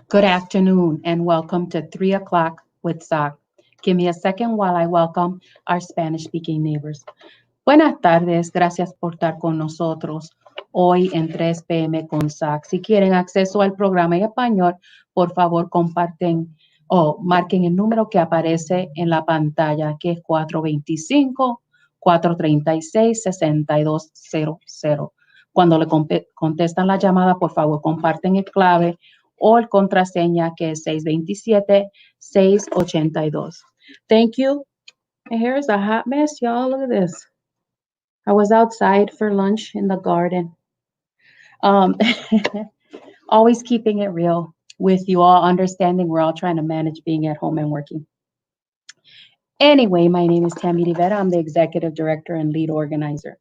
Good afternoon and welcome to 3 o'clock with SOC. Give me a second while I welcome our Spanish speaking neighbors. Buenas tardes, gracias por estar con nosotros hoy en 3 p.m. con SOC. Si quieren acceso al programa en español, por favor comparten o marquen el número que aparece en la pantalla, que es 425-436-6200. Cuando le contestan la llamada, por favor comparten el clave o el contraseña, que es 627-682. Thank you. And here's a hot mess, y'all. Look at this. I was outside for lunch in the garden. Um, always keeping it real with you all, understanding we're all trying to manage being at home and working. Anyway, my name is Tammy Rivera. I'm the executive director and lead organizer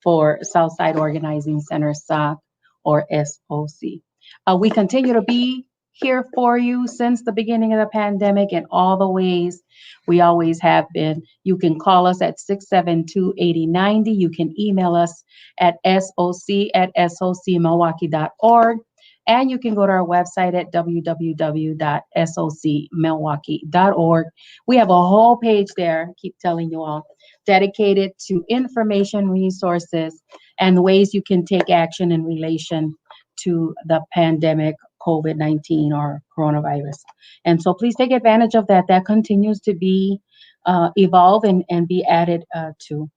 for Southside Organizing Center, SOC, or SOC. We continue to be here for you since the beginning of the pandemic in all the ways we always have been. You can call us at 672-8090. You can email us at soc@socmilwaukee.org. And you can go to our website at www.socmilwaukee.org. We have a whole page there, keep telling you all, dedicated to information, resources, and ways you can take action in relation to the pandemic, COVID-19 or coronavirus. And so please take advantage of that. That continues to be evolve and be added to.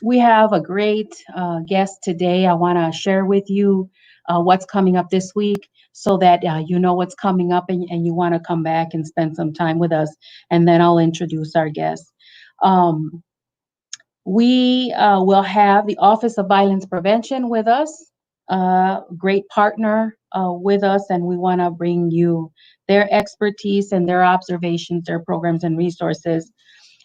We have a great guest today. I want to share with you what's coming up this week so that you know what's coming up and you want to come back and spend some time with us. And then I'll introduce our guest. We will have the Office of Violence Prevention with us, great partner with us, and we want to bring you their expertise and their observations, their programs and resources.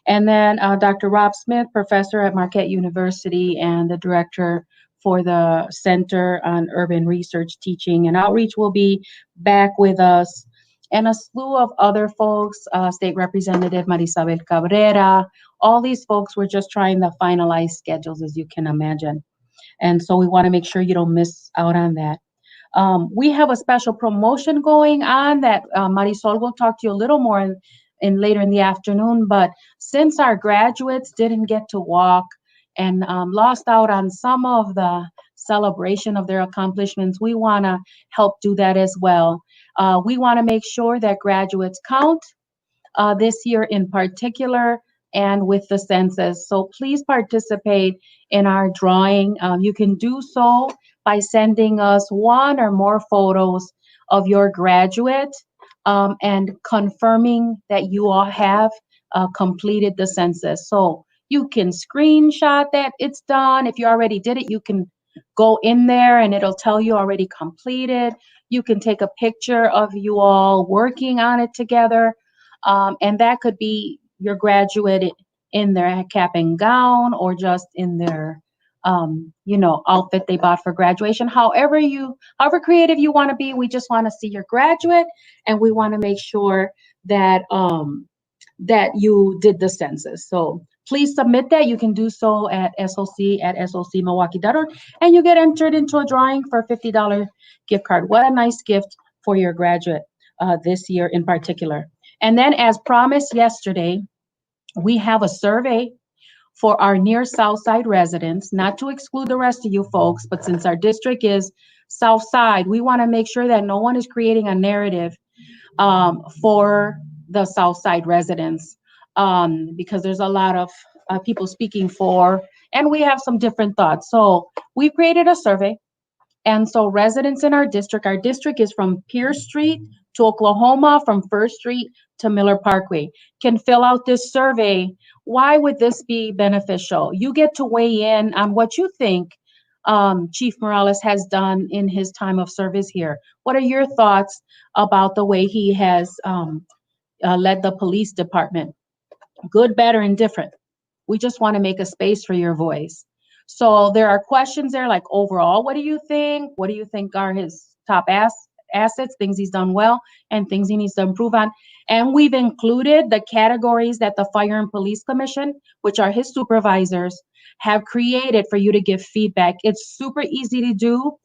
And then Dr. Rob Smith, professor at Marquette University and the director for the Center on Urban Research, Teaching, and Outreach, will be back with us. And a slew of other folks, State Representative Marisabel Cabrera, all these folks, we're just trying to finalize schedules, as you can imagine. And so we want to make sure you don't miss out on that. We have a special promotion going on that Marisol will talk to you a little more in later in the afternoon. But since our graduates didn't get to walk and lost out on some of the celebration of their accomplishments, we want to help do that as well. We want to make sure that graduates count this year in particular and with the census. So please participate in our drawing. You can do so by sending us one or more photos of your graduate and confirming that you all have completed the census. So you can screenshot that it's done. If you already did it, you can go in there and it'll tell you already completed. You can take a picture of you all working on it together. And that could be your graduate in their cap and gown or just in their outfit they bought for graduation. However creative you want to be, we just want to see your graduate, and we want to make sure that that you did the census. So please submit that. You can do so at soc@socmilwaukee.org, and you get entered into a drawing for a $50 gift card. What a nice gift for your graduate this year in particular. And then, as promised yesterday, we have a survey for our near South Side residents, not to exclude the rest of you folks, but since our district is South Side, we want to make sure that no one is creating a narrative for the South Side residents, because there's a lot of people speaking for, and we have some different thoughts. So we've created a survey. And so residents in our district is from Pierce Street to Oklahoma, from First Street to Miller Parkway, can fill out this survey. Why would this be beneficial? You get to weigh in on what you think Chief Morales has done in his time of service here. What are your thoughts about the way he has led the police department? Good, better, and different. We just want to make a space for your voice. So there are questions there like overall, what do you think? What do you think are his top assets, things he's done well, and things he needs to improve on. And we've included the categories that the Fire and Police Commission, which are his supervisors, have created for you to give feedback. It's super easy to do.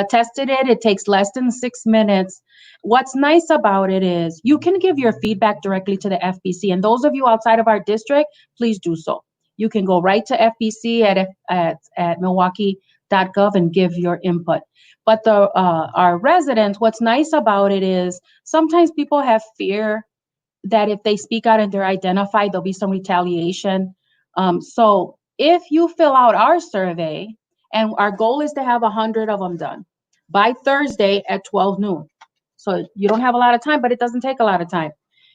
Tested it. It takes less than 6 minutes. What's nice about it is you can give your feedback directly to the FPC. And those of you outside of our district, please do so. You can go right to FPC at Milwaukee.gov and give your input. But our residents, what's nice about it is sometimes people have fear that if they speak out and they're identified, there'll be some retaliation. So if you fill out our survey, and our goal is to have 100 of them done by Thursday at 12 noon. So you don't have a lot of time, but it doesn't take a lot of time.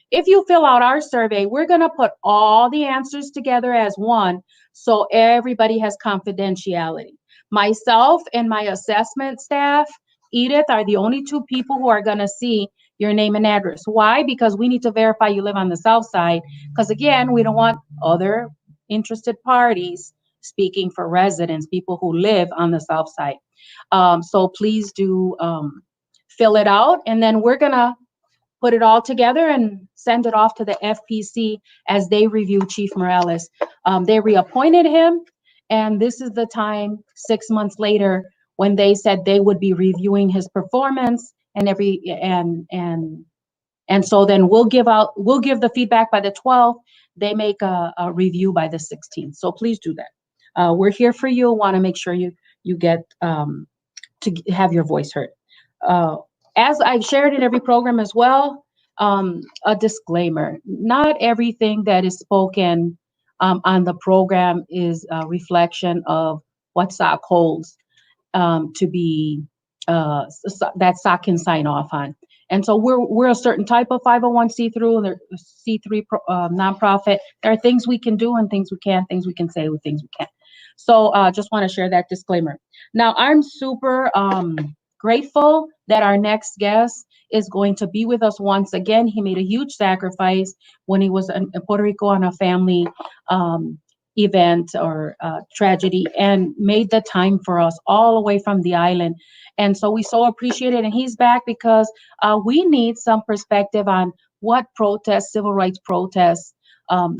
If you fill out our survey, we're going to put all the answers together as one, so everybody has confidentiality. Myself and my assessment staff, Edith, are the only two people who are going to see your name and address. Why? Because we need to verify you live on the south side. Because again, we don't want other interested parties speaking for residents, people who live on the south side. So please do fill it out, and then we're going to put it all together and send it off to the FPC as they review Chief Morales. They reappointed him, and this is the time 6 months later when they said they would be reviewing his performance and so then we'll give the feedback by the 12th. They make a review by the 16th. So please do that. We're here for you. Want to make sure you get to have your voice heard. As I've shared in every program as well, a disclaimer: not everything that is spoken on the program is a reflection of what SOC holds to be that SOC can sign off on. And so we're a certain type of 501c3 nonprofit. There are things we can do and things we can't, things we can say with things we can't. So just want to share that disclaimer. Now, I'm super grateful that our next guest is going to be with us once again. He made a huge sacrifice when he was in Puerto Rico on a family event or tragedy, and made the time for us all the way from the island. And so we so appreciate it. And he's back because we need some perspective on what protests, civil rights protests,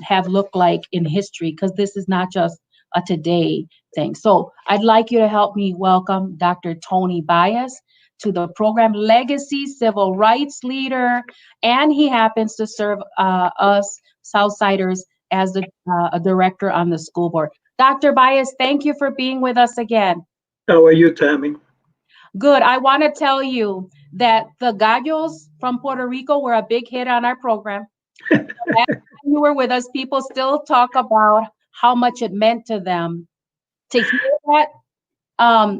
have looked like in history, because this is not just a today thing. So I'd like you to help me welcome Dr. Tony Baez to the program, legacy civil rights leader, and he happens to serve us Southsiders as a director on the school board. Dr. Baez, thank you for being with us again. How are you, Tammy? Good. I want to tell you that the gallos from Puerto Rico were a big hit on our program. Last time you were with us, people still talk about how much it meant to them to hear that,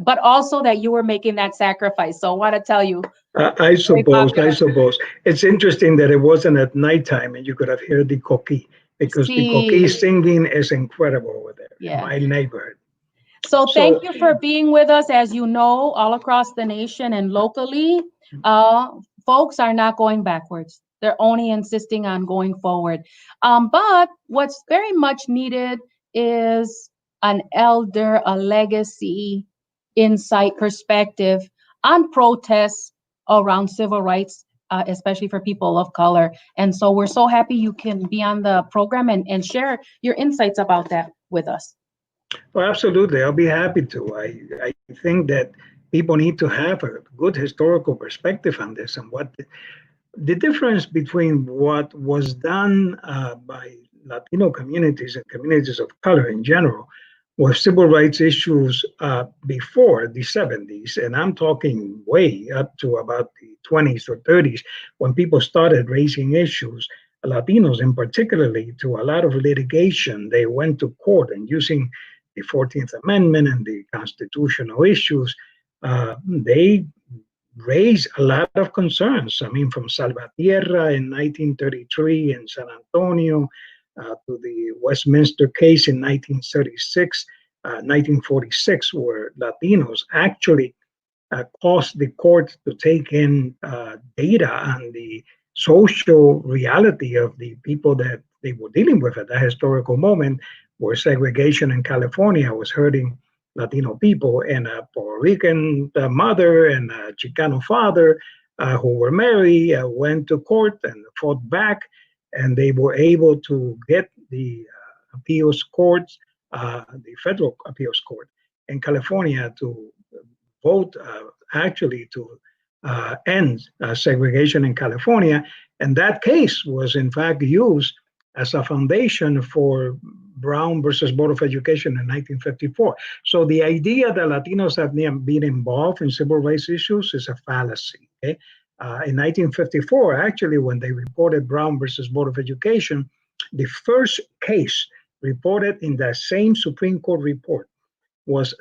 but also that you were making that sacrifice. So I want to tell you. I suppose. It's interesting that it wasn't at nighttime and you could have heard the coqui, because the coqui singing is incredible over there in my neighborhood. So thank you for being with us. As you know, all across the nation and locally, folks are not going backwards. They're only insisting on going forward. But what's very much needed is an elder, a legacy, insight, perspective on protests around civil rights, especially for people of color. And so we're so happy you can be on the program and share your insights about that with us. Well, absolutely. I'll be happy to. I think that people need to have a good historical perspective on this, and what the difference between what was done by Latino communities and communities of color in general with civil rights issues before the 70s, and I'm talking way up to about the 20s or 30s, when people started raising issues, Latinos in particularly, to a lot of litigation. They went to court and using the 14th Amendment and the constitutional issues, they raised a lot of concerns. I mean, from Salvatierra in 1933 in San Antonio to the Westminster case in 1946, where Latinos actually caused the court to take in data on the social reality of the people that they were dealing with at that historical moment, where segregation in California was hurting Latino people, and a Puerto Rican mother and a Chicano father who were married went to court and fought back, and they were able to get the appeals court, the federal appeals court in California to vote actually to end segregation in California. And that case was in fact used as a foundation for Brown versus Board of Education in 1954. So the idea that Latinos have been involved in civil rights issues is a fallacy. Okay? In 1954, actually, when they reported Brown versus Board of Education, the first case reported in that same Supreme Court report was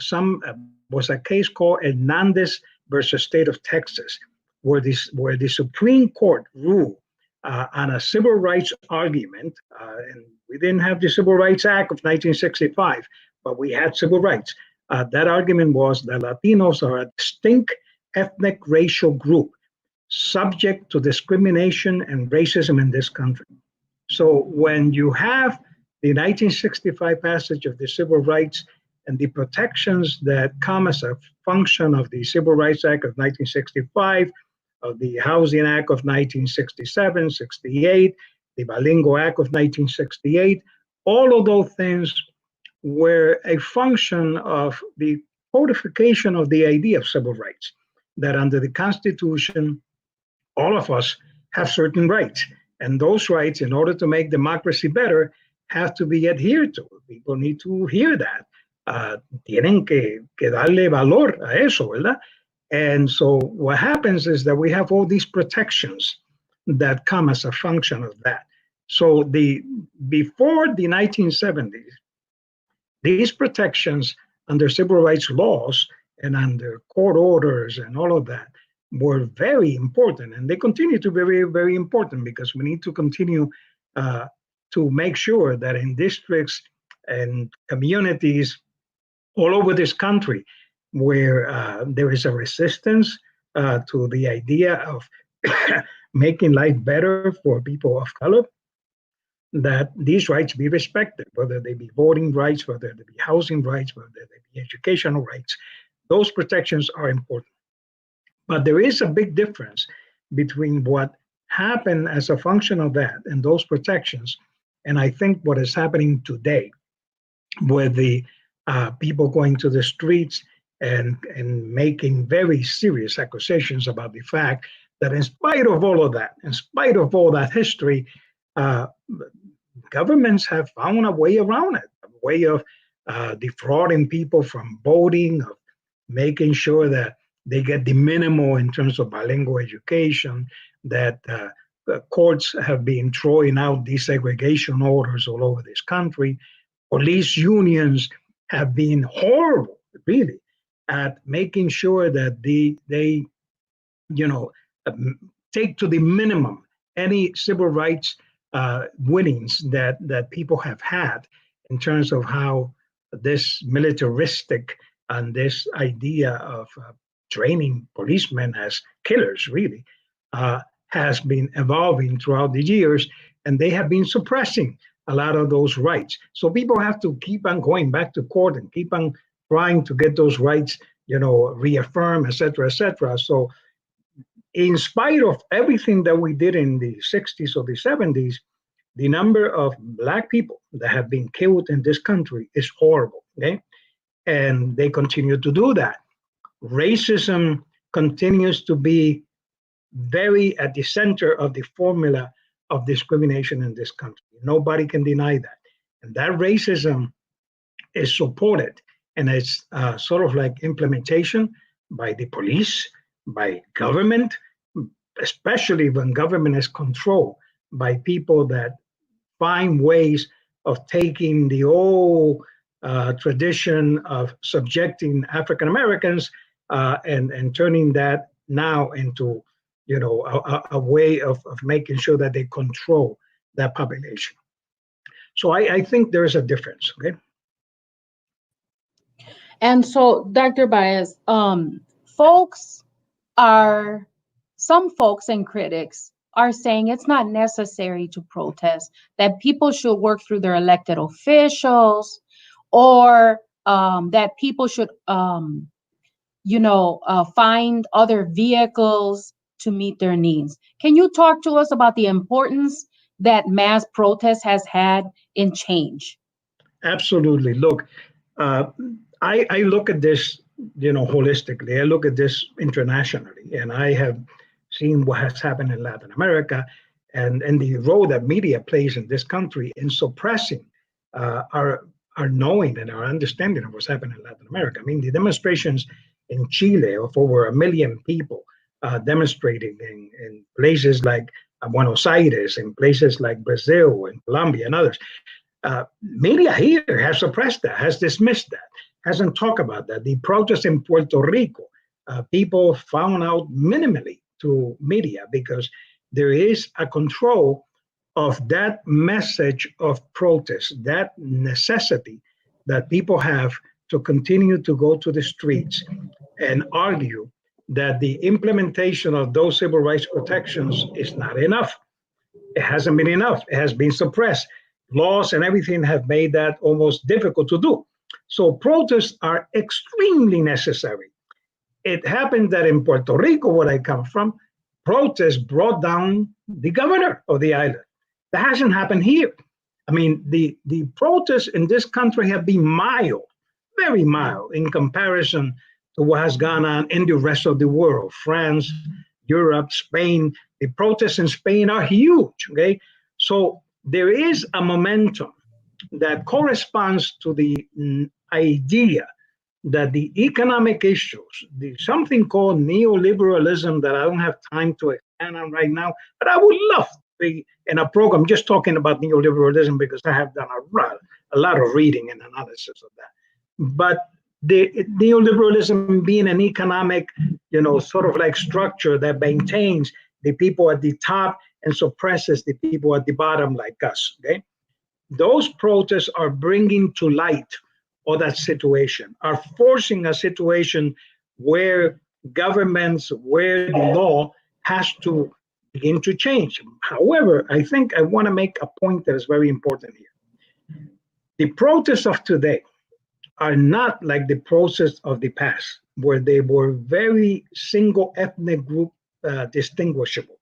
a case called Hernandez versus State of Texas, where the Supreme Court ruled on a civil rights argument, and we didn't have the Civil Rights Act of 1965, but we had civil rights. That argument was that Latinos are a distinct ethnic racial group subject to discrimination and racism in this country. So when you have the 1965 passage of the Civil Rights and the protections that come as a function of the Civil Rights Act of 1965, of the Housing Act of 1967, 68, the Bilingual Act of 1968, all of those things were a function of the codification of the idea of civil rights, that under the Constitution, all of us have certain rights. And those rights, in order to make democracy better, have to be adhered to. People need to hear that. Tienen que darle valor a eso, ¿verdad? And so what happens is that we have all these protections that come as a function of that. So before the 1970s, these protections under civil rights laws and under court orders and all of that were very important. And they continue to be very, very important, because we need to continue to make sure that in districts and communities all over this country where there is a resistance to the idea of making life better for people of color, that these rights be respected, whether they be voting rights, whether they be housing rights, whether they be educational rights. Those protections are important. But there is a big difference between what happened as a function of that and those protections, and I think what is happening today with the people going to the streets and making very serious accusations about the fact that in spite of all of that, in spite of all that history, governments have found a way around it, a way of defrauding people from voting, of making sure that they get the minimal in terms of bilingual education, that courts have been throwing out desegregation orders all over this country. Police unions have been horrible, really, at making sure that they take to the minimum any civil rights winnings that people have had in terms of how this militaristic and this idea of training policemen as killers, really, has been evolving throughout the years, and they have been suppressing a lot of those rights. So people have to keep on going back to court and keep on trying to get those rights, reaffirmed, et cetera, et cetera. So in spite of everything that we did in the 60s or the 70s, the number of Black people that have been killed in this country is horrible, okay? And they continue to do that. Racism continues to be very at the center of the formula of discrimination in this country. Nobody can deny that. And that racism is supported, and it's sort of like implementation by the police, by government, especially when government is controlled by people that find ways of taking the old tradition of subjecting African Americans and turning that now into a way of making sure that they control that population. So I think there is a difference, okay? And so, Dr. Baez, some folks and critics are saying it's not necessary to protest, that people should work through their elected officials, or that people should, find other vehicles to meet their needs. Can you talk to us about the importance that mass protest has had in change? Absolutely. Look, uh, I look at this, holistically. I look at this internationally, and I have seen what has happened in Latin America, and the role that media plays in this country in suppressing our knowing and our understanding of what's happening in Latin America. I mean, the demonstrations in Chile of over 1 million people demonstrating in places like Buenos Aires, in places like Brazil and Colombia and others. Media here has suppressed that, has dismissed that, hasn't talked about that. The protests in Puerto Rico, people found out minimally through media because there is a control of that message of protest, that necessity that people have to continue to go to the streets and argue that the implementation of those civil rights protections is not enough. It hasn't been enough. It has been suppressed. Laws and everything have made that almost difficult to do. So protests are extremely necessary. It happened that in Puerto Rico, where I come from, protests brought down the governor of the island. That hasn't happened here. I mean, the protests in this country have been mild, very mild in comparison to what has gone on in the rest of the world. France, Europe, Spain. The protests in Spain are huge, okay? So there is a momentum that corresponds to the idea that the economic issues, something called neoliberalism that I don't have time to expand on right now, but I would love to be in a program just talking about neoliberalism because I have done a lot of reading and analysis of that. But the neoliberalism being an economic, sort of like structure that maintains the people at the top and suppresses the people at the bottom like us, okay? Those protests are bringing to light all that situation, are forcing a situation where governments, where the law has to begin to change. However, I think I want to make a point that is very important here. The protests of today are not like the protests of the past, where they were very single ethnic group distinguishable,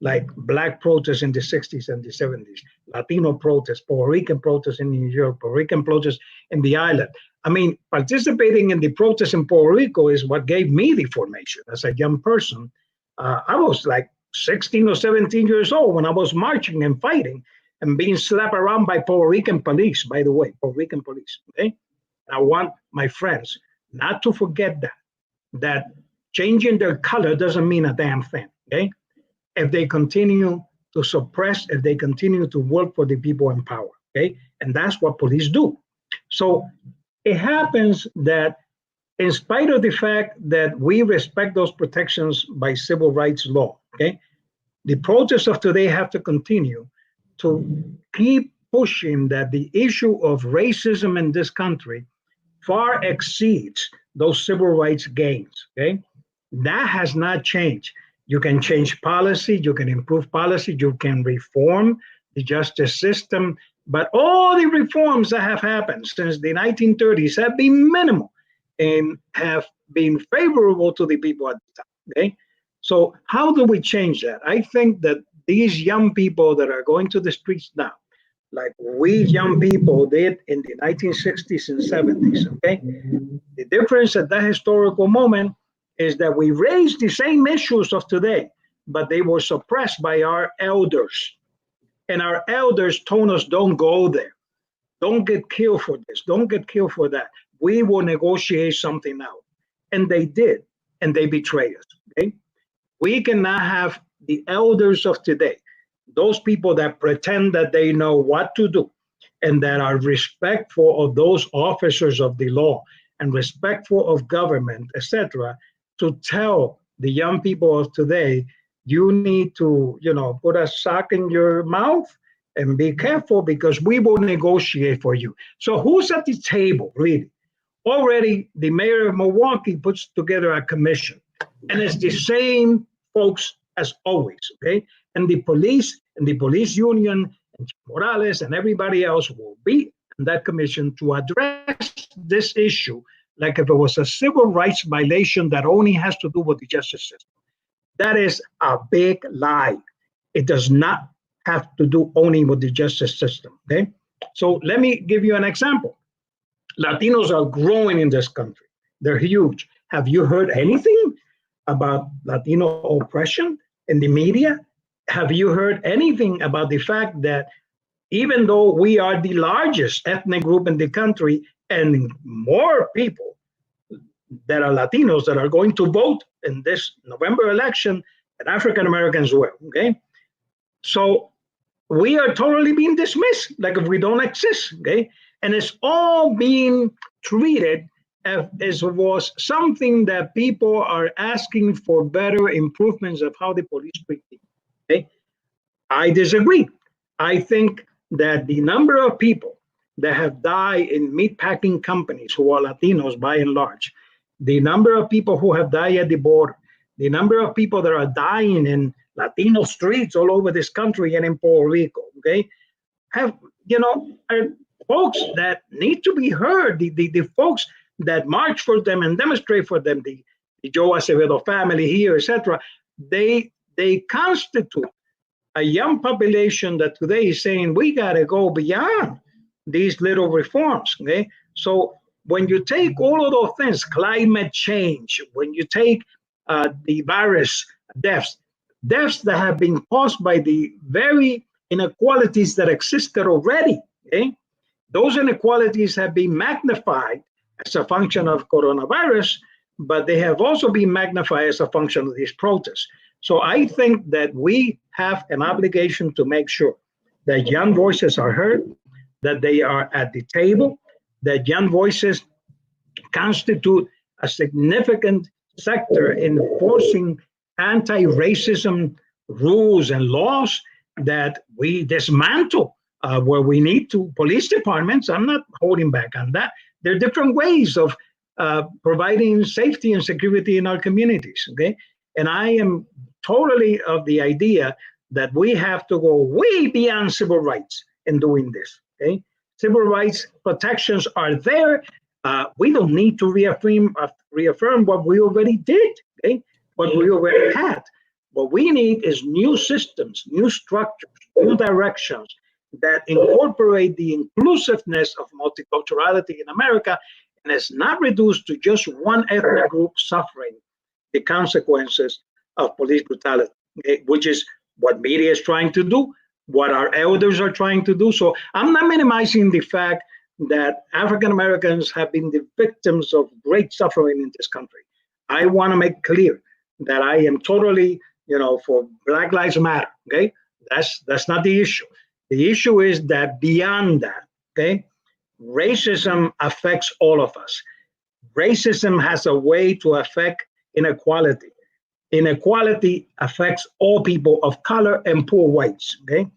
like Black protests in the 60s and the 70s, Latino protests, Puerto Rican protests in New York, Puerto Rican protests in the island. I mean, participating in the protests in Puerto Rico is what gave me the formation as a young person. I was like 16 or 17 years old when I was marching and fighting and being slapped around by Puerto Rican police, by the way, Puerto Rican police, okay? I want my friends not to forget that changing their color doesn't mean a damn thing, okay? If they continue to suppress, if they continue to work for the people in power, okay? And that's what police do. So it happens that in spite of the fact that we respect those protections by civil rights law, okay? The protests of today have to continue to keep pushing that the issue of racism in this country far exceeds those civil rights gains, okay? That has not changed. You can change policy, you can improve policy, you can reform the justice system, but all the reforms that have happened since the 1930s have been minimal and have been favorable to the people at the time, okay? So how do we change that? I think that these young people that are going to the streets now, like we young people did in the 1960s and 70s, okay? The difference at that historical moment is that we raised the same issues of today, but they were suppressed by our elders. And our elders told us, don't go there. Don't get killed for this. Don't get killed for that. We will negotiate something out. And they did, and they betrayed us, okay? We cannot have the elders of today, those people that pretend that they know what to do and that are respectful of those officers of the law and respectful of government, etc., to tell the young people of today, you need to, put a sock in your mouth and be careful because we will negotiate for you. So who's at the table, really? Already, the mayor of Milwaukee puts together a commission, and it's the same folks as always, okay? And the police union, and Morales and everybody else will be in that commission to address this issue like if it was a civil rights violation that only has to do with the justice system. That is a big lie. It does not have to do only with the justice system. Okay, so let me give you an example. Latinos are growing in this country. They're huge. Have you heard anything about Latino oppression in the media? Have you heard anything about the fact that even though we are the largest ethnic group in the country and more people that are Latinos that are going to vote in this November election, and African Americans will, okay? So we are totally being dismissed like if we don't exist, okay? And it's all being treated as was something that people are asking for better improvements of how the police treat people, okay? I disagree. I think that the number of people that have died in meatpacking companies who are Latinos by and large, the number of people who have died at the border, the number of people that are dying in Latino streets all over this country and in Puerto Rico, okay, have, are folks that need to be heard, the folks that march for them and demonstrate for them, the Joe Acevedo family here, etc., they constitute a young population that today is saying we got to go beyond these little reforms. Okay, so when you take all of those things, climate change, when you take the virus deaths that have been caused by the very inequalities that existed already, okay, those inequalities have been magnified as a function of coronavirus, but they have also been magnified as a function of these protests. So I think that we have an obligation to make sure that young voices are heard, that they are at the table, that young voices constitute a significant sector in enforcing anti-racism rules and laws, that we dismantle where we need to. Police departments, I'm not holding back on that. There are different ways of providing safety and security in our communities, okay? And I am totally of the idea that we have to go way beyond civil rights in doing this, okay? Civil rights protections are there. We don't need to reaffirm what we already did, okay? What we already had. What we need is new systems, new structures, new directions that incorporate the inclusiveness of multiculturality in America, and is not reduced to just one ethnic group suffering the consequences of police brutality, okay, which is what media is trying to do, what our elders are trying to do. So I'm not minimizing the fact that African Americans have been the victims of great suffering in this country. I want to make clear that I am totally, for Black Lives Matter, okay? That's not the issue. The issue is that beyond that, okay, racism affects all of us. Racism has a way to affect inequality. Inequality affects all people of color and poor whites, okay?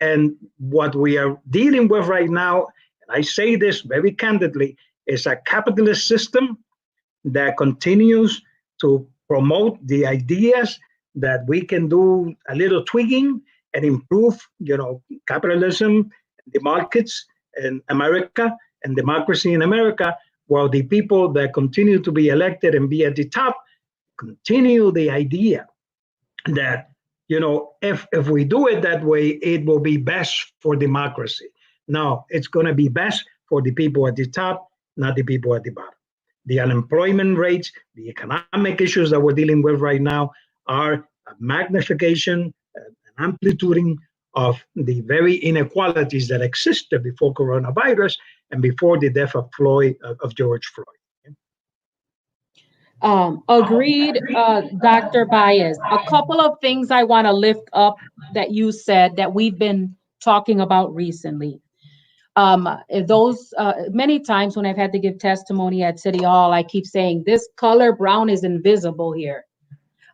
And what we are dealing with right now, and I say this very candidly, is a capitalist system that continues to promote the ideas that we can do a little tweaking and improve, capitalism, the markets in America and democracy in America, while the people that continue to be elected and be at the top continue the idea that, if we do it that way, it will be best for democracy. No, it's going to be best for the people at the top, not the people at the bottom. The unemployment rates, the economic issues that we're dealing with right now are a magnification, an amplituding of the very inequalities that existed before coronavirus and before the death of George Floyd. Agreed, Dr. Baez. A couple of things I want to lift up that you said that we've been talking about recently. Many times when I've had to give testimony at City Hall, I keep saying this color brown is invisible here.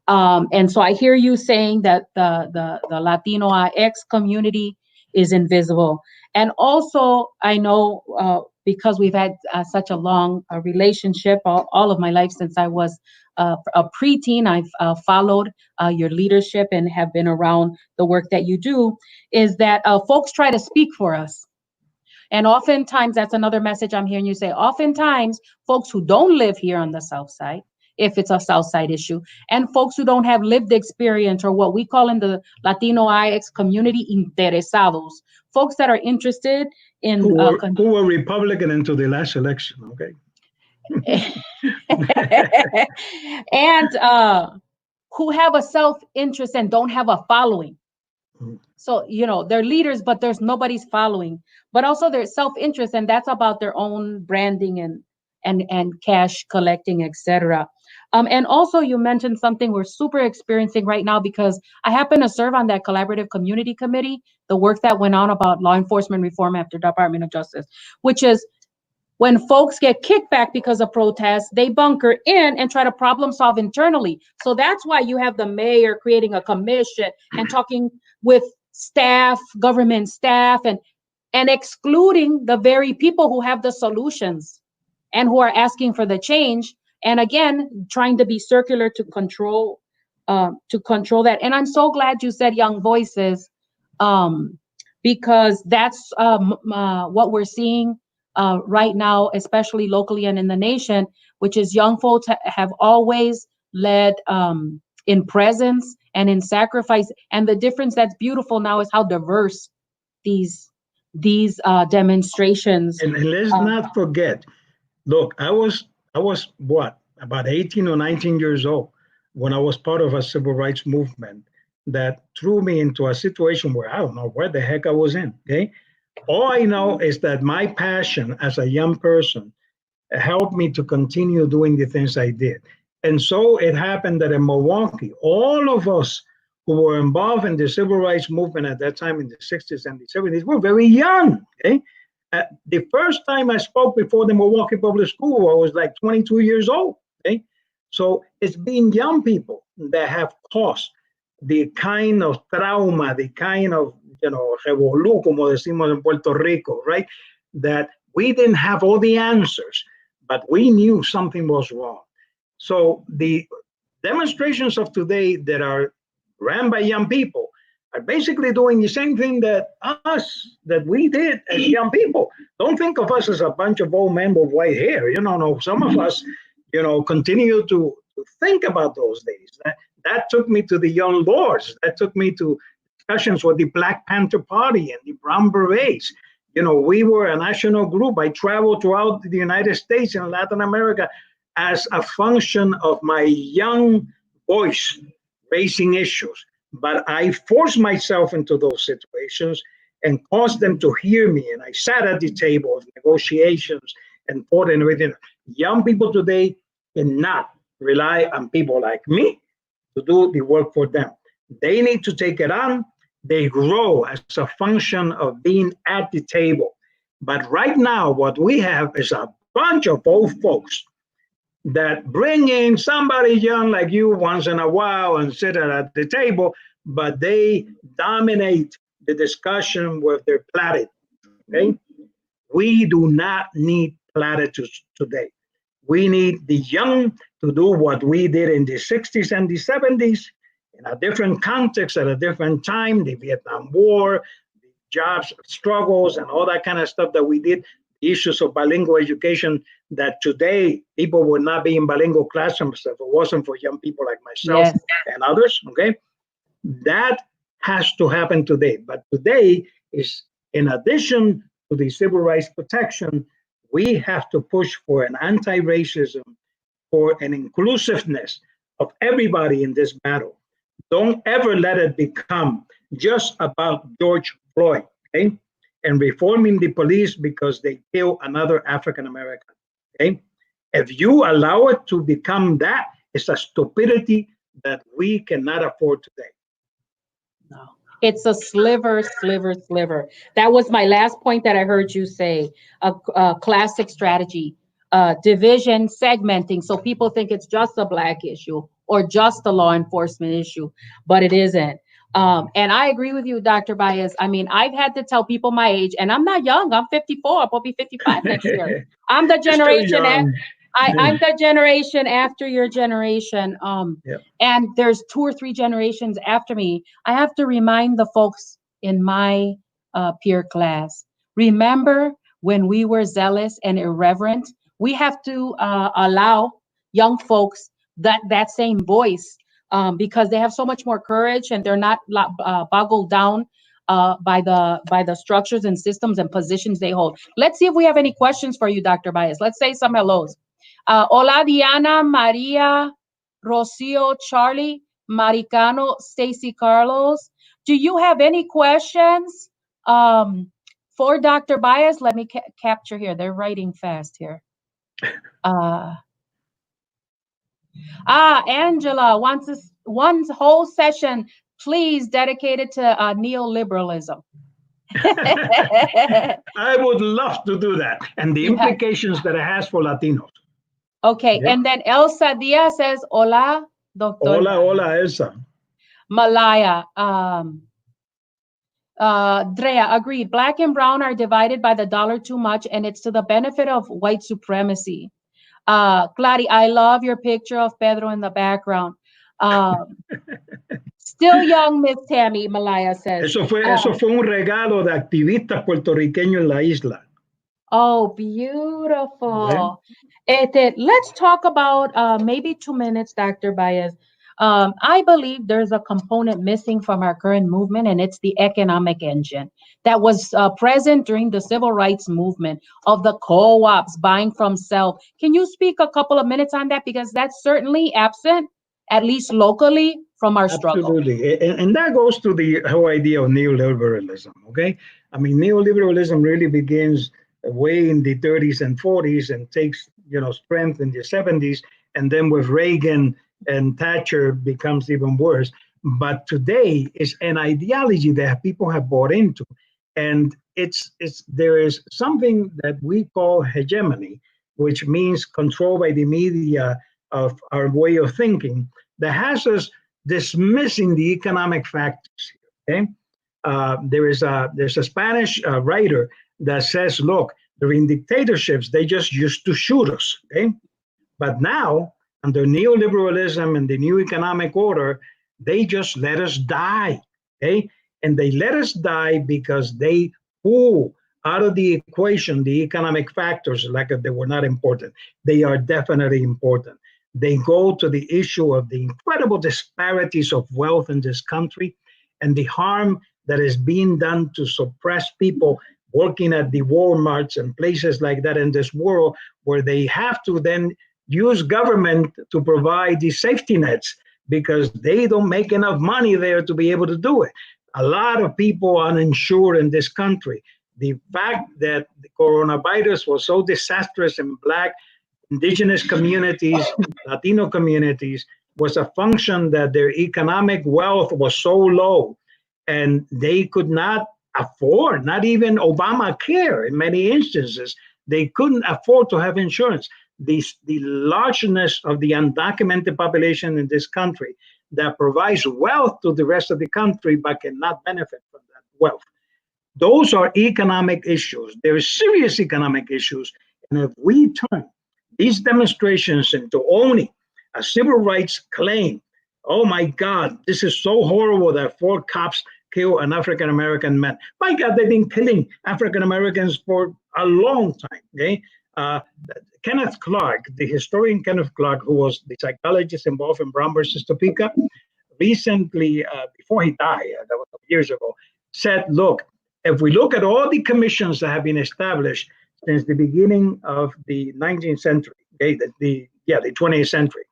And so I hear you saying that the Latino X community is invisible. And also, I know because we've had such a long relationship all of my life since I was a preteen, I've followed your leadership and have been around the work that you do, is that folks try to speak for us. And oftentimes, that's another message I'm hearing you say, oftentimes, folks who don't live here on the South Side if it's a South Side issue, and folks who don't have lived experience, or what we call in the Latino IX community, interesados, folks that are interested in who were Republican into the last election, okay? and who have a self-interest and don't have a following. So, they're leaders, but there's nobody's following. But also there's self-interest, and that's about their own branding and cash collecting, etc. And also you mentioned something we're super experiencing right now, because I happen to serve on that collaborative community committee, the work that went on about law enforcement reform after Department of Justice, which is when folks get kickback because of protests, they bunker in and try to problem solve internally. So that's why you have the mayor creating a commission and talking with staff, government staff, and excluding the very people who have the solutions and who are asking for the change. And again, trying to be circular to control that. And I'm so glad you said young voices, because that's what we're seeing right now, especially locally and in the nation, which is young folks have always led in presence and in sacrifice. And the difference that's beautiful now is how diverse these demonstrations. And let's not forget, look, I was what, about 18 or 19 years old when I was part of a civil rights movement that threw me into a situation where I don't know where the heck I was in, okay? All I know is that my passion as a young person helped me to continue doing the things I did. And so it happened that in Milwaukee, all of us who were involved in the civil rights movement at that time in the 60s and the 70s were very young, okay? The first time I spoke before the Milwaukee Public School, I was like 22 years old, okay? So it's been young people that have caused the kind of trauma, the kind of, revolú, como decimos en Puerto Rico, right? That we didn't have all the answers, but we knew something was wrong. So the demonstrations of today that are ran by young people are basically doing the same thing that we did as young people. Don't think of us as a bunch of old men with white hair. No, some of us, continue to think about those days. That took me to the Young Lords. That took me to discussions with the Black Panther Party and the Brown Berets. We were a national group. I traveled throughout the United States and Latin America as a function of my young voice raising issues. But I forced myself into those situations and caused them to hear me. And I sat at the table of negotiations and fought and everything. Young people today cannot rely on people like me to do the work for them. They need to take it on. They grow as a function of being at the table. But right now, what we have is a bunch of old folks that bring in somebody young like you once in a while and sit at the table, but they dominate the discussion with their platitudes, okay? We do not need platitudes today. We need the young to do what we did in the 60s and the 70s in a different context at a different time, the Vietnam War, the jobs struggles and all that kind of stuff that we did, the issues of bilingual education that today people would not be in bilingual classrooms if it wasn't for young people like myself and others, okay? That has to happen today. But today is, in addition to the civil rights protection, we have to push for an anti-racism, for an inclusiveness of everybody in this battle. Don't ever let it become just about George Floyd, okay? And reforming the police because they kill another African American, okay? If you allow it to become that, it's a stupidity that we cannot afford today. No, it's a sliver. That was my last point that I heard you say, a classic strategy, division, segmenting. So people think it's just a Black issue or just a law enforcement issue, but it isn't. And I agree with you, Dr. Baez. I mean, I've had to tell people my age, and I'm not young. I'm 54. I'll be 55 next year. I'm the generation. I'm the generation after your generation. And there's 2 or 3 generations after me. I have to remind the folks in my peer class, remember when we were zealous and irreverent? We have to allow young folks that same voice, because they have so much more courage and they're not boggled down by the structures and systems and positions they hold. Let's see if we have any questions for you, Dr. Baez. Let's say some hellos. Hola, Diana, Maria, Rocio, Charlie, Maricano, Stacy, Carlos. Do you have any questions for Dr. Baez? Let me capture here. They're writing fast here. Angela wants one whole session, please, dedicated to neoliberalism. I would love to do that, and the implications that it has for Latinos. Okay, and then Elsa Diaz says, hola, doctor. Hola, hola, Elsa. Malaya. Drea, agreed. Black and brown are divided by the dollar too much, and it's to the benefit of white supremacy. Clary, I love your picture of Pedro in the background. Still young, Miss Tammy, Malaya says. Eso fue un regalo de activistas puertorriqueños en la isla. Oh, beautiful. Let's talk about maybe 2 minutes, Dr. Baez. I believe there's a component missing from our current movement, and it's the economic engine that was present during the civil rights movement of the co-ops buying from self. Can you speak a couple of minutes on that? Because that's certainly absent, at least locally, from our struggle. Absolutely. And that goes to the whole idea of neoliberalism, okay? I mean, neoliberalism really begins way in the 30s and 40s and takes, strength in the 70s. And then with Reagan and Thatcher becomes even worse. But today is an ideology that people have bought into. And there is something that we call hegemony, which means control by the media of our way of thinking, that has us dismissing the economic factors. Okay, there's a Spanish writer that says, look, during dictatorships they just used to shoot us. Okay, but now under neoliberalism and the new economic order, they just let us die. Okay, and they let us die because they pull out of the equation the economic factors like if they were not important. They are definitely important. They go to the issue of the incredible disparities of wealth in this country and the harm that is being done to suppress people working at the Walmarts and places like that in this world, where they have to then use government to provide the safety nets because they don't make enough money there to be able to do it. A lot of people uninsured in this country. The fact that the coronavirus was so disastrous in Black, Indigenous communities, Latino communities, was a function that their economic wealth was so low and they could not afford, not even Obamacare in many instances. They couldn't afford to have insurance. The largeness of the undocumented population in this country that provides wealth to the rest of the country but cannot benefit from that wealth. Those are economic issues. There are serious economic issues. And if we turn these demonstrations into only a civil rights claim, oh my God, this is so horrible that 4 cops kill an African-American man. My God, they've been killing African-Americans for a long time, okay? Kenneth Clark, the historian Kenneth Clark, who was the psychologist involved in Brown versus Topeka, recently, before he died, that was years ago, said, look, if we look at all the commissions that have been established since the beginning of the 19th century, okay, the 20th century,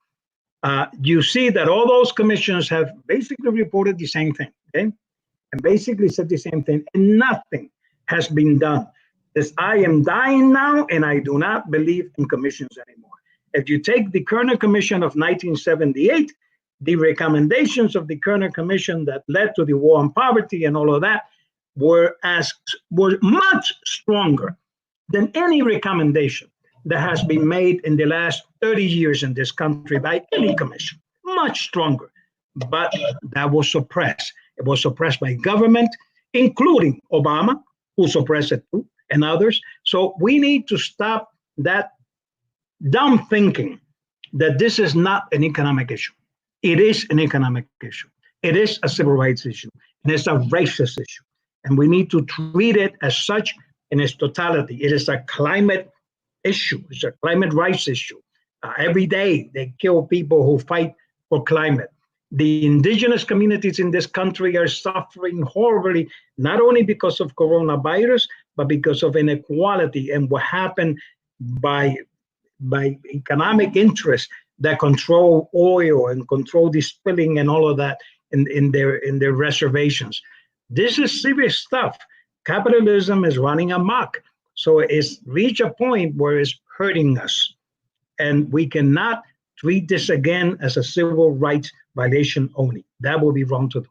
you see that all those commissions have basically reported the same thing, okay? And basically said the same thing, and nothing has been done. As I am dying now, and I do not believe in commissions anymore. If you take the Kerner Commission of 1978, the recommendations of the Kerner Commission that led to the war on poverty and all of that were much stronger than any recommendation that has been made in the last 30 years in this country by any commission, much stronger. But that was suppressed. It was suppressed by government, including Obama, who suppressed it too, and others. So we need to stop that dumb thinking that this is not an economic issue. It is an economic issue. It is a civil rights issue, and it's a racist issue. And we need to treat it as such in its totality. It is a climate issue. It's a climate rights issue. Every day they kill people who fight for climate. The indigenous communities in this country are suffering horribly, not only because of coronavirus, but because of inequality and what happened by economic interests that control oil and control the spilling and all of that in their reservations. This is serious stuff. Capitalism is running amok. So it's reached a point where it's hurting us. And we cannot treat this again as a civil rights violation only. That would be wrong to do.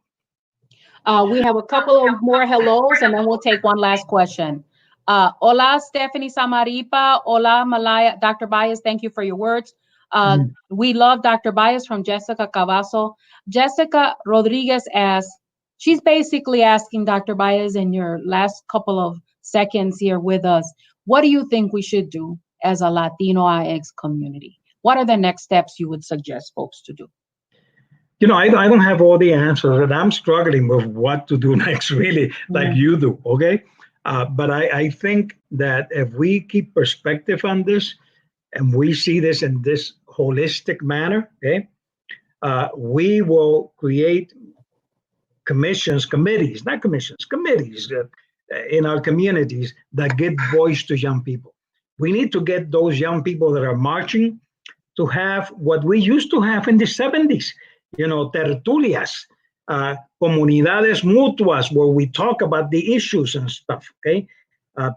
We have a couple of more hellos, and then we'll take one last question. Hola, Stephanie Samaripa. Hola, Malaya. Dr. Baez, thank you for your words. We love Dr. Baez from Jessica Cavazo. Jessica Rodriguez asks, she's basically asking Dr. Baez in your last couple of seconds here with us, what do you think we should do as a Latino IX community? What are the next steps you would suggest folks to do? You know, I don't have all the answers, and I'm struggling with what to do next, really, like you do, okay? But I think that if we keep perspective on this, and we see this in this holistic manner, okay, we will create committees in our communities that give voice to young people. We need to get those young people that are marching to have what we used to have in the 70s, you know, tertulias, comunidades mutuas, where we talk about the issues and stuff, okay?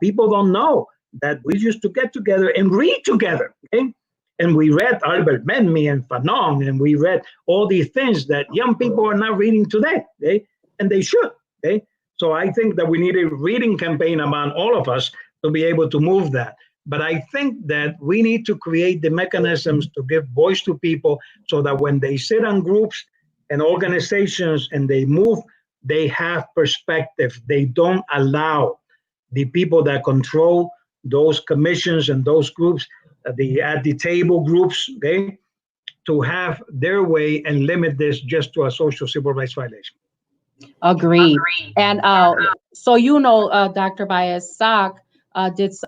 People don't know that we used to get together and read together, okay? And we read Albert Memmi and Fanon, and we read all these things that young people are not reading today, okay? And they should, okay? So I think that we need a reading campaign among all of us to be able to move that. But I think that we need to create the mechanisms to give voice to people so that when they sit on groups and organizations and they move, they have perspective. They don't allow the people that control those commissions and those groups, the at the table groups, okay, to have their way and limit this just to a social civil rights violation. Agreed. And so you know, Dr. Baez, SOC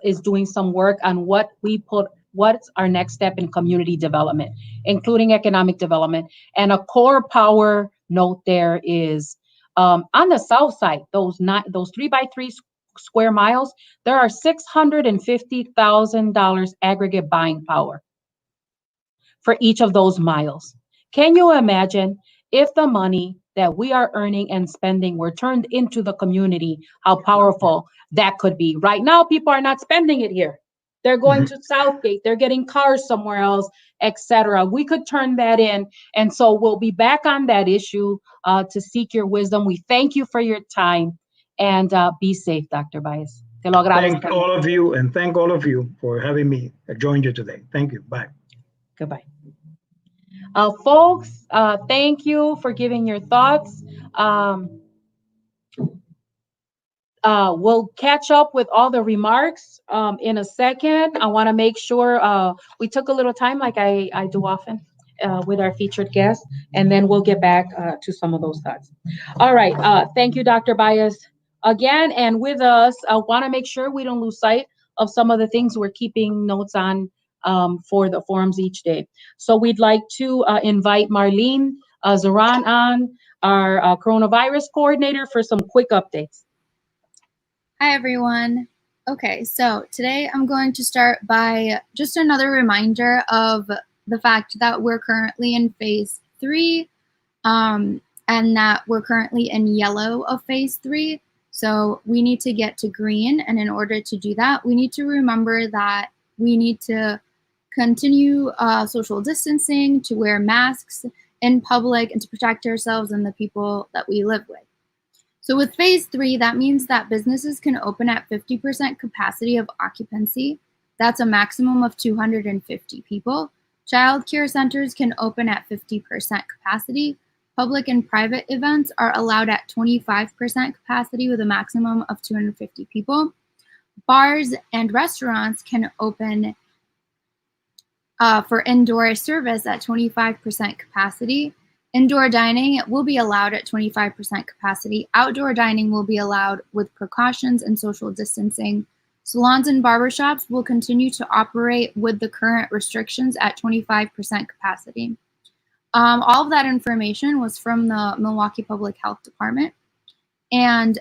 is doing some work on what's our next step in community development, including economic development. And a core power note there is on the south side, those 3x3 square miles, there are $650,000 aggregate buying power for each of those miles. Can you imagine if the money that we are earning and spending were turned into the community, how powerful that could be? Right now, people are not spending it here. They're going to Southgate, they're getting cars somewhere else, etc. We could turn that in. And so we'll be back on that issue to seek your wisdom. We thank you for your time, and be safe, Dr. Baez. Thank all of you, and thank all of you for having me join you today. Thank you. Bye. Goodbye. Folks, thank you for giving your thoughts. We'll catch up with all the remarks in a second. I want to make sure we took a little time, like I do often with our featured guests, and then we'll get back to some of those thoughts. All right. Thank you, Dr. Baez, again. And with us, I want to make sure we don't lose sight of some of the things we're keeping notes on for the forums each day. So we'd like to invite Marlene Zaran on, our coronavirus coordinator, for some quick updates. Hi, everyone. Okay, so today I'm going to start by just another reminder of the fact that we're currently in phase 3 and that we're currently in yellow of phase 3. So we need to get to green. And in order to do that, we need to remember that we need to continue social distancing, to wear masks in public, and to protect ourselves and the people that we live with. So with phase 3, that means that businesses can open at 50% capacity of occupancy. That's a maximum of 250 people. Childcare centers can open at 50% capacity. Public and private events are allowed at 25% capacity with a maximum of 250 people. Bars and restaurants can open for indoor service at 25% capacity. Indoor dining will be allowed at 25% capacity. Outdoor dining will be allowed with precautions and social distancing Salons and barbershops will continue to operate with the current restrictions at 25% capacity. All of that information was from the Milwaukee Public Health Department. And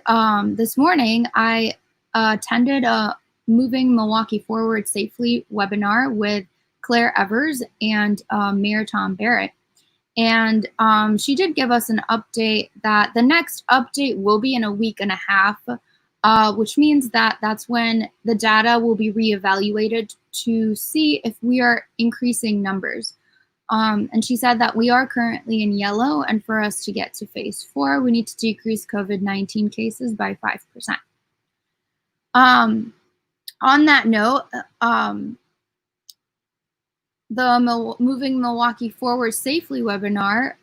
this morning, I attended a Moving Milwaukee Forward Safely webinar with Claire Evers and Mayor Tom Barrett. And she did give us an update that the next update will be in a week and a half, which means that that's when the data will be reevaluated to see if we are increasing numbers. And she said that we are currently in yellow, and for us to get to phase 4, we need to decrease COVID-19 cases by 5%. On that note, the Moving Milwaukee Forward Safely webinar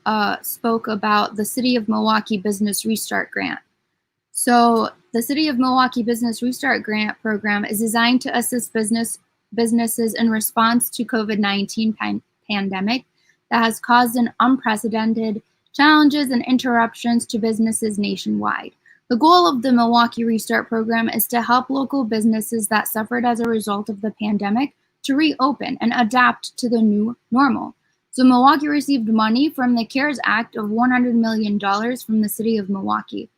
spoke about the City of Milwaukee Business Restart Grant. So the City of Milwaukee Business Restart Grant program is designed to assist businesses in response to COVID-19 pandemic that has caused an unprecedented challenges and interruptions to businesses nationwide. The goal of the Milwaukee Restart program is to help local businesses that suffered as a result of the pandemic to reopen and adapt to the new normal. So Milwaukee received money from the CARES Act of $100 million from the City of Milwaukee.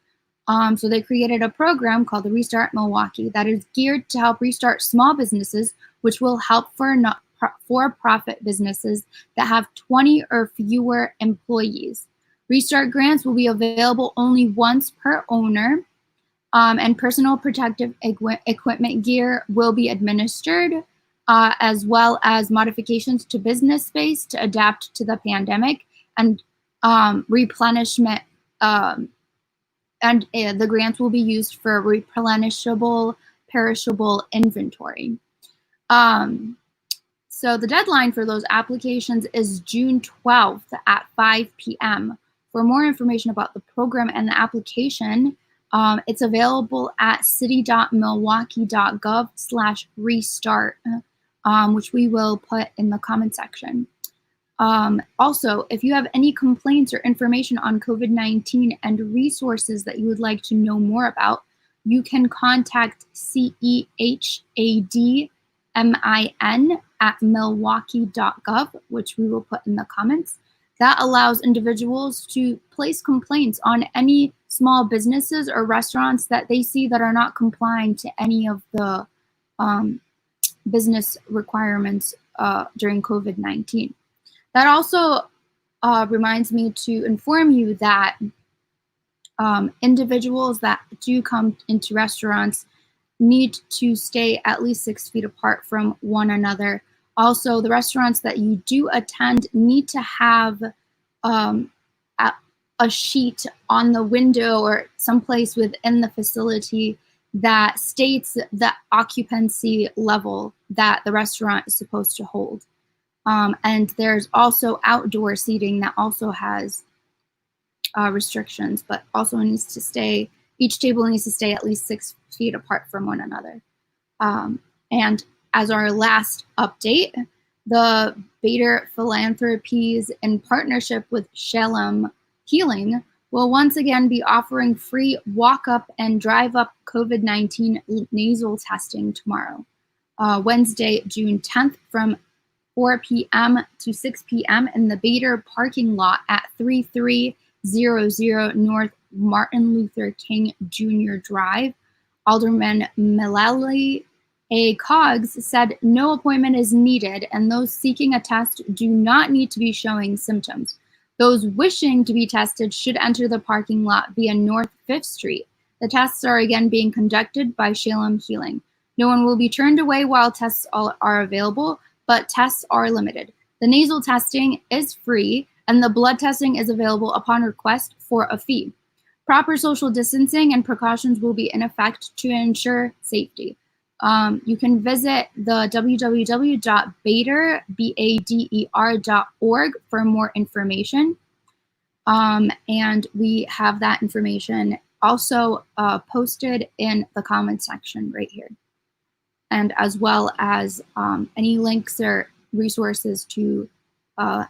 So they created a program called the Restart Milwaukee that is geared to help restart small businesses, which will help for-profit businesses that have 20 or fewer employees. Restart grants will be available only once per owner, and personal protective equipment gear will be administered, as well as modifications to business space to adapt to the pandemic, and replenishment. The grants will be used for replenishable, perishable inventory. So the deadline for those applications is June 12th at 5 p.m. For more information about the program and the application, it's available at city.milwaukee.gov/restart, which we will put in the comment section. Also, if you have any complaints or information on COVID-19 and resources that you would like to know more about, you can contact CEHADMIN@milwaukee.gov, which we will put in the comments. That allows individuals to place complaints on any small businesses or restaurants that they see that are not complying to any of the business requirements during COVID-19. That also reminds me to inform you that individuals that do come into restaurants need to stay at least 6 feet apart from one another. Also, the restaurants that you do attend need to have a sheet on the window or someplace within the facility that states the occupancy level that the restaurant is supposed to hold. And there's also outdoor seating that also has restrictions, but also needs to stay, each table needs to stay at least 6 feet apart from one another. And as our last update, the Bader Philanthropies, in partnership with Shalom Healing, will once again be offering free walk-up and drive-up COVID-19 nasal testing tomorrow, Wednesday, June 10th, from 4 p.m. to 6 p.m. in the Bader parking lot at 3300 North Martin Luther King Jr. Drive. Alderman Mullally A. Coggs said no appointment is needed, and those seeking a test do not need to be showing symptoms. Those wishing to be tested should enter the parking lot via North 5th Street. The tests are again being conducted by Shalom Healing. No one will be turned away while tests are available, but tests are limited. The nasal testing is free, and the blood testing is available upon request for a fee. Proper social distancing and precautions will be in effect to ensure safety. You can visit the www.bader.org for more information. And we have that information also posted in the comment section right here. And as well as any links or resources to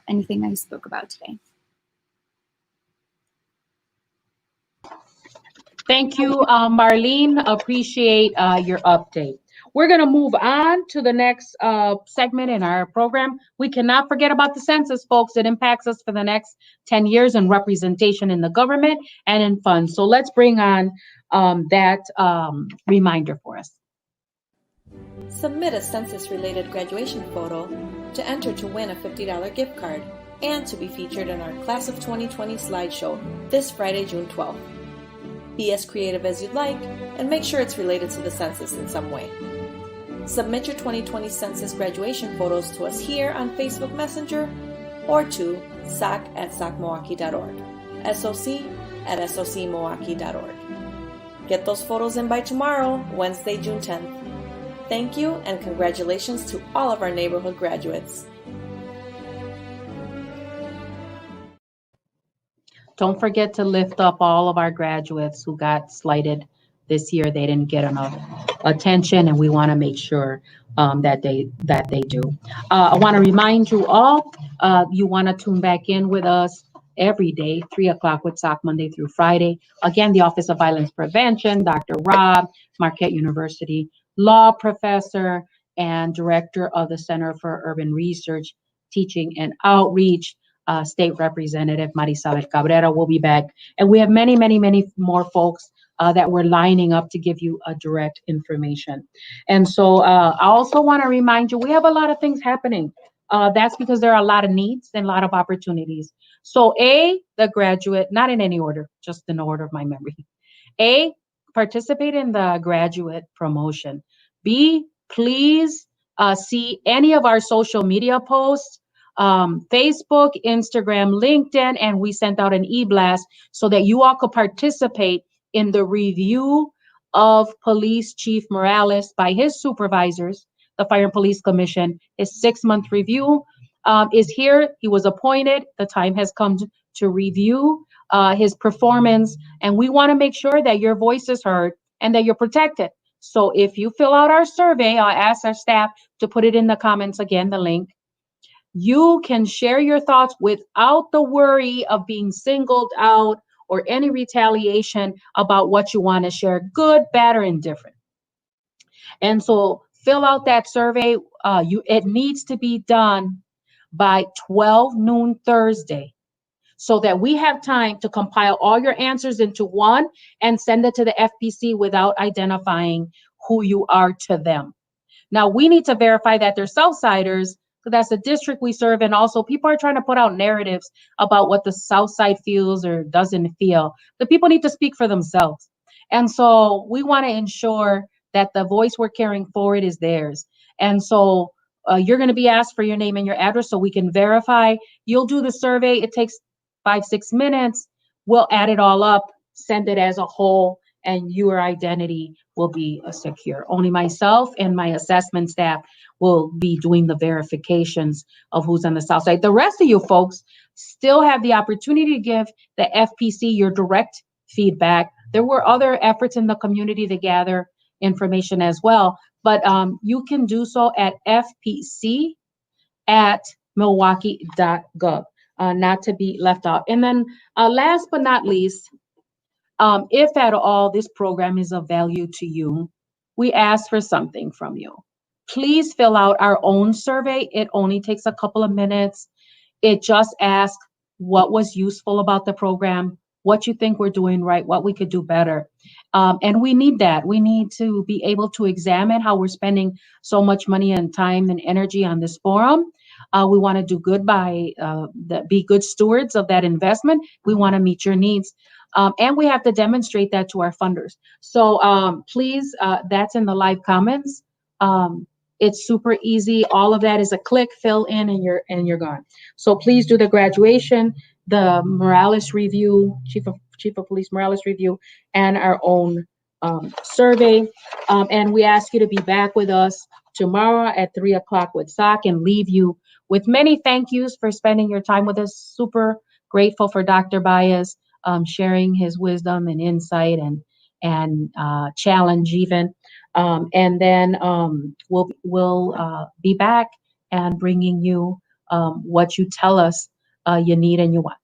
anything I spoke about today. Thank you, Marlene. Appreciate your update. We're going to move on to the next segment in our program. We cannot forget about the census, folks. It impacts us for the next 10 years in representation in the government and in funds. So let's bring on that reminder for us. Submit a census-related graduation photo to enter to win a $50 gift card and to be featured in our Class of 2020 slideshow this Friday, June 12th. Be as creative as you'd like and make sure it's related to the census in some way. Submit your 2020 census graduation photos to us here on Facebook Messenger or to soc@socmilwaukee.org, SOC@socmilwaukee.org. Get those photos in by tomorrow, Wednesday, June 10th. Thank you and congratulations to all of our neighborhood graduates. Don't forget to lift up all of our graduates who got slighted this year. They didn't get enough attention, and we want to make sure that they do. I want to remind you all, you want to tune back in with us every day, 3 o'clock with SOC, Monday through Friday. Again, the Office of Violence Prevention, Dr. Rob, Marquette University law professor and director of the Center for Urban Research, Teaching and Outreach, State Representative Marisabel Cabrera will be back. And we have many, many, many more folks that we're lining up to give you a direct information. And so I also want to remind you, we have a lot of things happening. That's because there are a lot of needs and a lot of opportunities. So A, the graduate, not in any order, just in order of my memory. A, participate in the graduate promotion. B, please see any of our social media posts, Facebook, Instagram, LinkedIn, and we sent out an e-blast so that you all could participate in the review of Police Chief Morales by his supervisors, the Fire and Police Commission. His 6-month review is here. He was appointed. The time has come to review his performance, and we want to make sure that your voice is heard and that you're protected. So if you fill out our survey, I'll ask our staff to put it in the comments again, the link. You can share your thoughts without the worry of being singled out or any retaliation about what you want to share, good, bad, or indifferent. And so fill out that survey. It needs to be done by 12 noon Thursday, so that we have time to compile all your answers into one and send it to the FPC without identifying who you are to them. Now, we need to verify that they're Southsiders, so that's the district we serve, and also people are trying to put out narratives about what the Southside feels or doesn't feel. The people need to speak for themselves. And so we want to ensure that the voice we're carrying forward is theirs. And so you're going to be asked for your name and your address so we can verify. You'll do the survey. It takes 5-6 minutes. We'll add it all up, send it as a whole, and your identity will be secure. Only myself and my assessment staff will be doing the verifications of who's on the South Side. The rest of you folks still have the opportunity to give the FPC your direct feedback. There were other efforts in the community to gather information as well, but you can do so at fpc@milwaukee.gov. Not to be left out. And then last but not least, if at all this program is of value to you, we ask for something from you. Please fill out our own survey. It only takes a couple of minutes. It just asks what was useful about the program, what you think we're doing right, what we could do better. And we need that. We need to be able to examine how we're spending so much money and time and energy on this forum. We want to do good by be good stewards of that investment. We want to meet your needs. And we have to demonstrate that to our funders. So please, that's in the live comments. It's super easy. All of that is a click, fill in, and you're gone. So please do the graduation, the Morales review, Chief of Police Morales review, and our own survey. And we ask you to be back with us tomorrow at 3 o'clock with SOC, and leave you with many thank yous for spending your time with us. Super grateful for Dr. Baez sharing his wisdom and insight and challenge even. And then we'll be back and bringing you what you tell us you need and you want.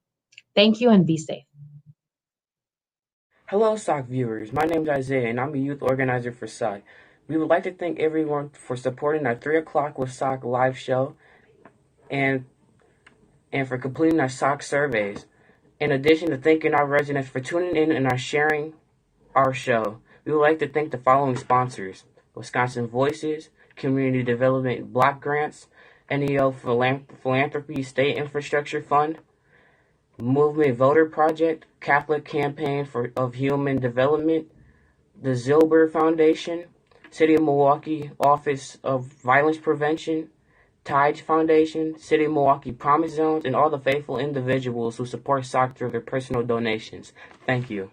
Thank you and be safe. Hello, SOC viewers. My name is Isaiah, and I'm a youth organizer for SOC. We would like to thank everyone for supporting our 3 o'clock with SOC live show and for completing our SOC surveys. In addition to thanking our residents for tuning in and sharing our show, we would like to thank the following sponsors: Wisconsin Voices, Community Development Block Grants, NEO Philanthropy State Infrastructure Fund, Movement Voter Project, Catholic Campaign of Human Development, the Zilber Foundation, City of Milwaukee Office of Violence Prevention, Tide Foundation, City of Milwaukee Promise Zones, and all the faithful individuals who support SOC through their personal donations. Thank you.